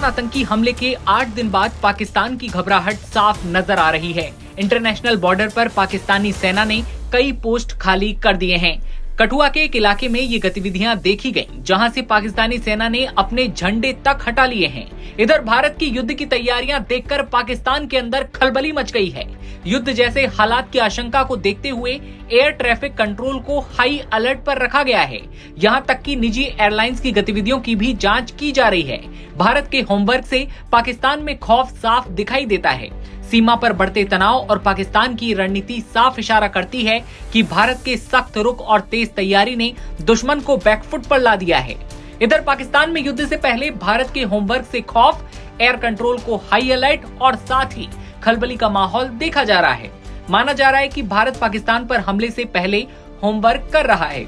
पहलगाम आतंकी हमले के 8 दिन बाद पाकिस्तान की घबराहट साफ नजर आ रही है। इंटरनेशनल बॉर्डर पर पाकिस्तानी सेना ने कई पोस्ट खाली कर दिए हैं। कठुआ के एक इलाके में ये गतिविधियां देखी गईं, जहां से पाकिस्तानी सेना ने अपने झंडे तक हटा लिए हैं। इधर भारत की युद्ध की तैयारियां देखकर पाकिस्तान के अंदर खलबली मच गई है। युद्ध जैसे हालात की आशंका को देखते हुए एयर ट्रैफिक कंट्रोल को हाई अलर्ट पर रखा गया है। यहां तक कि निजी एयरलाइंस की गतिविधियों की भी जांच की जा रही है। भारत के होमवर्क से पाकिस्तान में खौफ साफ दिखाई देता है। सीमा पर बढ़ते तनाव और पाकिस्तान की रणनीति साफ इशारा करती है कि भारत के सख्त रुख और तेज तैयारी ने दुश्मन को बैकफुट पर ला दिया है। इधर पाकिस्तान में युद्ध से पहले भारत के होमवर्क से खौफ, एयर कंट्रोल को हाई अलर्ट और साथ ही खलबली का माहौल देखा जा रहा है। माना जा रहा है कि भारत पाकिस्तान पर हमले से पहले होमवर्क कर रहा है।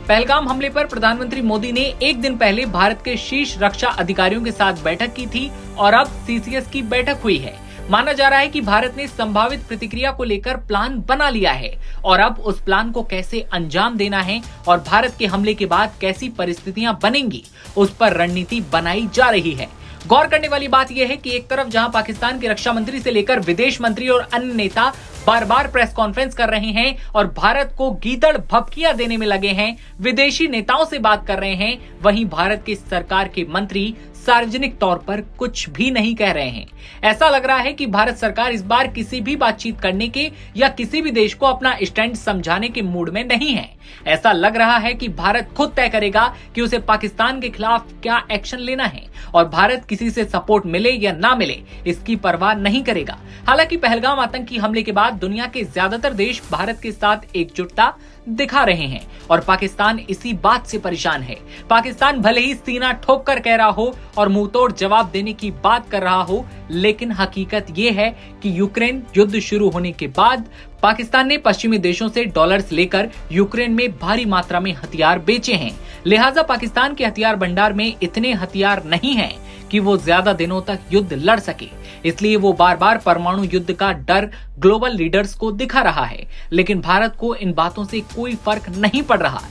पहलगाम हमले पर प्रधानमंत्री मोदी ने एक दिन पहले भारत के शीर्ष रक्षा अधिकारियों के साथ बैठक की थी और अब सीसीएस की बैठक हुई है। माना जा रहा है कि भारत ने संभावित प्रतिक्रिया को लेकर प्लान बना लिया है और अब उस प्लान को कैसे अंजाम देना है और भारत के हमले के बाद कैसी परिस्थितियां बनेंगी, उस पर रणनीति बनाई जा रही है। गौर करने वाली बात यह है कि एक तरफ जहां पाकिस्तान के रक्षा मंत्री से लेकर विदेश मंत्री और अन्य नेता बार बार प्रेस कॉन्फ्रेंस कर रहे हैं और भारत को गीदड़ भभकियां देने में लगे हैं, विदेशी नेताओं से बात कर रहे हैं, वहीं भारत की सरकार के मंत्री सार्वजनिक तौर पर कुछ भी नहीं कह रहे हैं। ऐसा लग रहा है कि भारत सरकार इस बार किसी भी बातचीत करने के या किसी भी देश को अपना स्टैंड समझाने के मूड में नहीं है। ऐसा लग रहा है कि भारत खुद तय करेगा कि उसे पाकिस्तान के खिलाफ क्या एक्शन लेना है और भारत किसी से सपोर्ट मिले या ना मिले इसकी परवाह नहीं करेगा। हालांकि पहलगाम आतंकी हमले के बाद दुनिया के ज्यादातर देश भारत के साथ एकजुटता दिखा रहे हैं और पाकिस्तान इसी बात से परेशान है। पाकिस्तान भले ही सीना ठोक कर कह रहा हो और मुंहतोड़ जवाब देने की बात कर रहा हो, लेकिन हकीकत ये है कि यूक्रेन युद्ध शुरू होने के बाद पाकिस्तान ने पश्चिमी देशों से डॉलर्स लेकर यूक्रेन में भारी मात्रा में हथियार बेचे हैं। लिहाजा पाकिस्तान के हथियार भंडार में इतने हथियार नहीं हैं कि वो ज्यादा दिनों तक युद्ध लड़ सके। इसलिए वो बार बार परमाणु युद्ध का डर ग्लोबल लीडर्स को दिखा रहा है, लेकिन भारत को इन बातों से कोई फर्क नहीं पड़ रहा।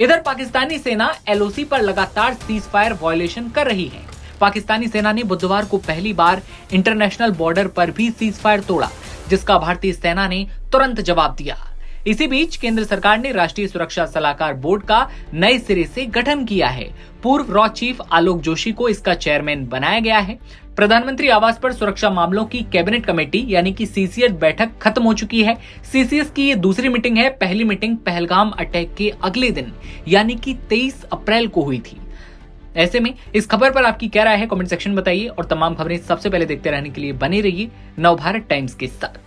इधर पाकिस्तानी सेना एलओसी पर लगातार सीज फायर वायलेशन कर रही है। पाकिस्तानी सेना ने बुधवार को पहली बार इंटरनेशनल बॉर्डर पर भी सीज फायर तोड़ा, जिसका भारतीय सेना ने तुरंत जवाब दिया। इसी बीच केंद्र सरकार ने राष्ट्रीय सुरक्षा सलाहकार बोर्ड का नए सिरे से गठन किया है। पूर्व रॉ चीफ आलोक जोशी को इसका चेयरमैन बनाया गया है। प्रधानमंत्री आवास पर सुरक्षा मामलों की कैबिनेट कमेटी यानी कि सीसीएस बैठक खत्म हो चुकी है। सीसीएस की ये दूसरी मीटिंग है। पहली मीटिंग पहलगाम अटैक के अगले दिन यानी कि 23 अप्रैल को हुई थी। ऐसे में इस खबर पर आपकी क्या राय है, कमेंट सेक्शन में बताइए और तमाम खबरें सबसे पहले देखते रहने के लिए बने रहिए नवभारत टाइम्स के साथ।